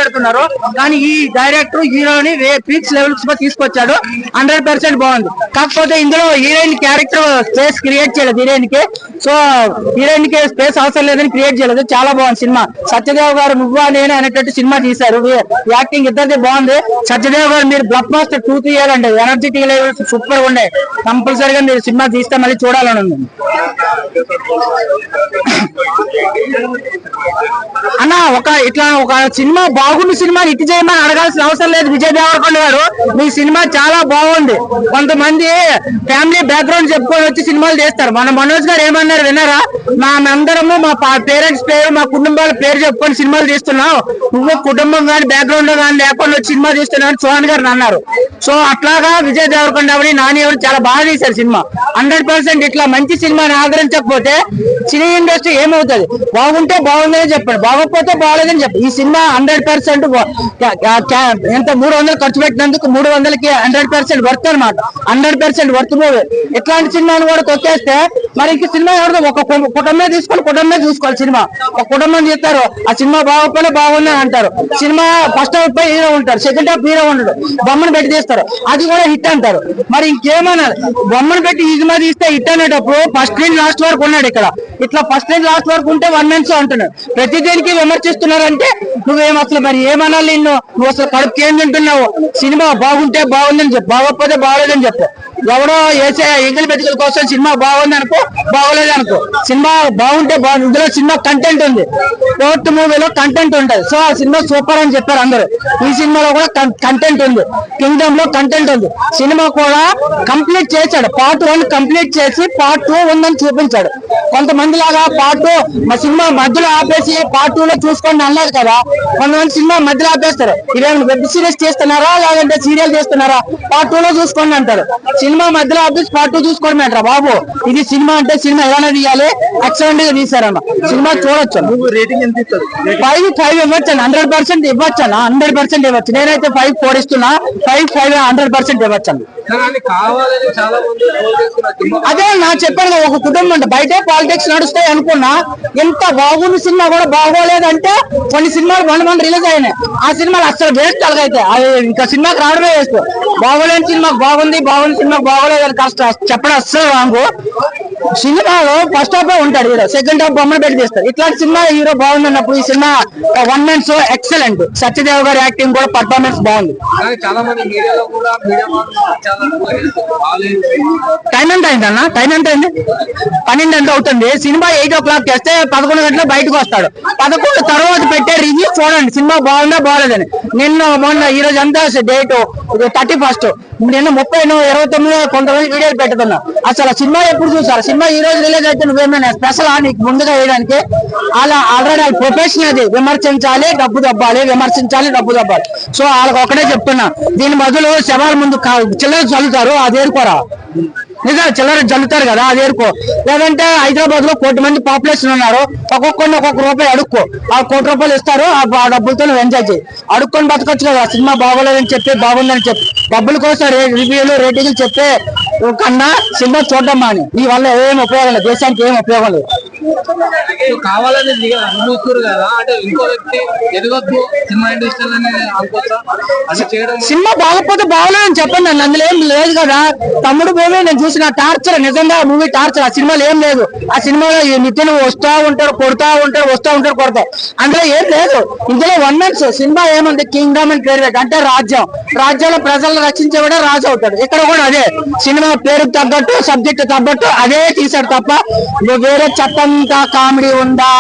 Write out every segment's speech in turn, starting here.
పెడుతున్నారు. కానీ ఈ డైరెక్టర్ హీరోని పీక్స్ లెవెల్స్ తీసుకొచ్చాడు. 100% బాగుంది. కాకపోతే ఇందులో హీరోయిన్ క్యారెక్టర్ స్పేస్ క్రియేట్ చేయలేదు హీరోయిన్ కి. సో హీరోయిన్ కి స్పేస్ అవసరం లేదని క్రియేట్ చేయలేదు. చాలా బాగుంది సినిమా. సత్యదేవ్ గారు నువ్వా నేను అనేటట్టు సినిమా తీశారు. యాక్టింగ్ ఇద్దరిది బాగుంది. సత్యదేవ్ గారు మీరు బ్లాక్ మాస్టర్ 2 తీయాలండి. ఎనర్జెటిక్ లెవెల్స్ సూపర్ గా ఉన్నాయి. కంపల్సరీగా మీరు సినిమా తీస్తే మళ్ళీ చూడాలని ఉంది అన్న. ఇట్లా ఒక సినిమా బాగున్న సినిమా హిట్ చేయమని అడగాల్సిన అవసరం లేదు విజయ్ దేవరకొండ గారు. మీ సినిమా చాలా బాగుంది. కొంతమంది ఫ్యామిలీ బ్యాక్గ్రౌండ్ చెప్పుకొని వచ్చి సినిమాలు చేస్తారు. మన మనోజ్ గారు ఏమన్నారు విన్నారా? అందరము మా పేరెంట్స్ పేరు మా కుటుంబాల పేరు చెప్పుకొని సినిమాలు తీస్తున్నావు, నువ్వు కుటుంబం కానీ బ్యాక్గ్రౌండ్ కానీ లేకుండా సినిమా తీస్తున్నావు అని చౌహాన్ గారు అన్నారు. సో అట్లాగా విజయ్ దేవరకొండ ఎవరి నాని ఎవరు చాలా బాగా తీశారు సినిమా. 100% ఇట్లా మంచి సినిమాని ఆదరించకపోతే సినీ ఇండస్ట్రీ ఏమవుతుంది? బాగుంటే బాగుందని చెప్పండి, బాగోకపోతే బాగలేదని చెప్పండి. ఈ సినిమా 100% ఎంత 300 ఖర్చు పెట్టినందుకు 300కి 100% వర్త్ అనమాట. 100% వర్త్ మూవీ. ఇట్లాంటి సినిమాను కూడా తొక్కేస్తే మరి ఇంక సినిమా ఎవరిదో ఒక కుటుంబమే తీసుకొని కుటుంబమే చూసుకోవాలి. సినిమా ఒక కుటుంబం చేస్తారు. ఆ సినిమా బాగోకపోయినా బాగుందని అంటారు. సినిమా ఫస్ట్ హాఫ్ పై హీరో ఉంటారు, సెకండ్ హాఫ్ హీరో ఉండడు, బొమ్మను పెట్టి తీస్తారు, అది కూడా హిట్ అంటారు. మరి ఇంకేమన్నారు? బొమ్మను పెట్టి ఈ సినిమా తీస్తే హిట్ అనేటప్పుడు ఫస్ట్ నుంచి లాస్ట్ వరకు ఉన్నాడు ఇక్కడ. ఇట్లా ఫస్ట్ నుంచి లాస్ట్ వరకు ఉంటే 1 మంత్ అంటున్నాడు. ప్రతి దేనికి విమర్శిస్తున్నారంటే నువ్వేం అసలు మరి ఏమనాలి? నువ్వు అసలు కడుపుకి ఏం తింటున్నావు? సినిమా బాగుంటే బాగుందని చెప్పు, బాగోకపోతే బాగలేదని చెప్పు. ఎవడో వేసే ఎంగిలి బెతికల కోసం సినిమా బాగుంది అనుకో, బాగోలేదు అనుకో. సినిమా బాగుంటే బాగుంది. ఇందులో సినిమా కంటెంట్ ఉంది. 4th మూవీలో కంటెంట్ ఉంటుంది. సో ఆ సినిమా సూపర్ అని చెప్పారు అందరూ. ఈ సినిమాలో కూడా కంటెంట్ ఉంది. కింగ్డమ్ లో కంటెంట్ ఉంది. సినిమా కూడా కంప్లీట్ చేశాడు. పార్ట్ 1 కంప్లీట్ చేసి పార్ట్ 2 ఉందని చూపించాడు. కొంతమంది లాగా పార్ట్ 2 మా సినిమా మధ్యలో ఆపేసి పార్ట్ 2 లో చూసుకోండి అన్నారు కదా. కొంతమంది సినిమా మధ్యలో ఆపేస్తారు. ఇదేమైనా వెబ్ సిరీస్ చేస్తున్నారా లేదంటే సీరియల్ చేస్తున్నారా, పార్ట్ 2 లో చూసుకోండి అంటారు. సినిమా మధ్యలో ఆపేసి పార్ట్ 2 చూసుకోవడం ఏంట్రా బాబు? ఇది సినిమా అంటే సినిమా ఎలా తీయాలి, ఎక్సలెంట్ గా తీసారన్న. సినిమా చూడొచ్చు. 5 ఇవ్వచ్చు అన్న. 100% ఇవ్వచ్చు అన్న. 100% ఇవ్వచ్చు. నేనైతే 5 ఇస్తున్నా. 5 100% ఇవ్వచ్చు అన్న. అదే నా చెప్పాను, ఒక కుటుంబం బయటే పాలిటిక్స్ నడుస్తాయి అనుకున్నా. ఎంత బాగుంది సినిమా కూడా బాగోలేదంటే కొన్ని సినిమాలు 1 రిలీజ్ అయినాయి. ఆ సినిమాలు అసలు వేస్ట్ అలాగైతే అది ఇంకా సినిమాకి రావడమే వేస్ట్. బాగోలేని సినిమాకి బాగుంది, బాగుంది సినిమాకి బాగోలేదని కష్టం చెప్పడం అస్సలు రాంగు. సినిమాలో ఫస్ట్ హాఫ్ ఉంటాడు హీరో, సెకండ్ హాఫ్ బొమ్మను పెట్టి తీస్తారు. ఇట్లాంటి సినిమా హీరో బాగుంది అన్నప్పుడు ఈ సినిమా 1 మంత్ ఎక్సలెంట్. సత్యదేవ్ గారి యాక్టింగ్ కూడా పర్ఫార్మెన్స్ బాగుంది. టైం ఎంత అయింది అన్న? టైం ఎంత అయింది? 12 ఎంత అవుతుంది. సినిమా 8 o'clock చేస్తే 11 గంటలకు బయటకు వస్తాడు. 11 తర్వాత పెట్టే రివ్యూ చూడండి సినిమా బాగుందా బాగలేదని. మొన్న ఈ రోజు ఎంత డేట్ 31st, నిన్న 30, 29 కొంతమంది వీడియోలు పెట్టుతున్నా. అసలు సినిమా ఎప్పుడు చూసారు? సినిమా ఈ రోజు రిలీజ్ అయితే నువ్వేమైనా స్పెషల్ నీకు ముందుగా వేయడానికి? అలా ఆల్రెడీ ప్రొఫెషన్ అది. విమర్శించాలి, డబ్బు దబ్బాలి, విమర్శించాలి, డబ్బు దబ్బాలి. సో వాళ్ళకి ఒకటే చెప్తున్నా, దీని బదులు శవాల ముందు చిల్లర చల్లుతారు, అది ఏరుకోరా. నిజంగా చిల్లర జల్లుతారు కదా, అది ఏరుకో. లేదంటే హైదరాబాద్ లో 1 కోటి మంది పాపులేషన్ ఉన్నారు. ఒక్కొక్కరిని ఒక్కొక్క రూపాయి అడుక్కో. ఆ 1 కోటి రూపాయలు ఇస్తారు. ఆ డబ్బులతో నువ్వు ఎంజాయ్ చేయి. అడుక్కొని బతకొచ్చు కదా. సినిమా బాగోలేదని చెప్పి బాగుందని చెప్పి డబ్బుల కోసం రివ్యూలు రేటింగ్లు చెప్పే కన్నా సినిమా చూడడం మాని. ఈ వల్ల ఏం ఉపయోగం లేదు, దేశానికి ఏం ఉపయోగం లేదు. కావాలని చూస్తారు కదా, అంటే ఇంకో వ్యక్తి ఎదగొద్దు సినిమా ఇండస్ట్రీ సినిమా బాగపోతే బాగోలేదని చెప్పండి. అందులో ఏం లేదు కదా. తమ్ముడు మూవీ నేను చూసిన టార్చర్, నిజంగా మూవీ టార్చర్. ఆ సినిమాలో ఏం లేదు. ఆ సినిమాలో నితిన్ వస్తా ఉంటాడు, కొడతా ఉంటాడు, వస్తా ఉంటాడు, కొడతాడు. అందులో ఏం లేదు. ఇందులో 1 మంత్ సినిమా ఏముంది? కింగ్డమ్ అండ్ పేరు అంటే రాజ్యం. రాజ్యంలో ప్రజలను రక్షించేవాడే రాజు అవుతాడు. ఇక్కడ కూడా అదే. సినిమా పేరుకు తగ్గట్టు, సబ్జెక్ట్ తగ్గట్టు అదే తీసాడు తప్ప వేరే చట్టంతా కామెడీ ఉందా,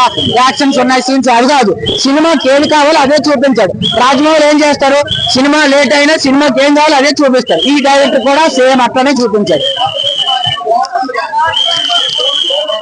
యాక్షన్స్ ఉన్నాయి, సీన్స్ అది కాదు. సినిమాకి ఏది కావాలో అదే చూపించాడు. రాజమౌళి ఏం చేస్తారు? సినిమా లేట్ అయినా సినిమాకి ఏం కావాలో అదే చూపిస్తారు. ఈ డైరెక్టర్ కూడా సేమ్ అట్లనే చూపించాడు.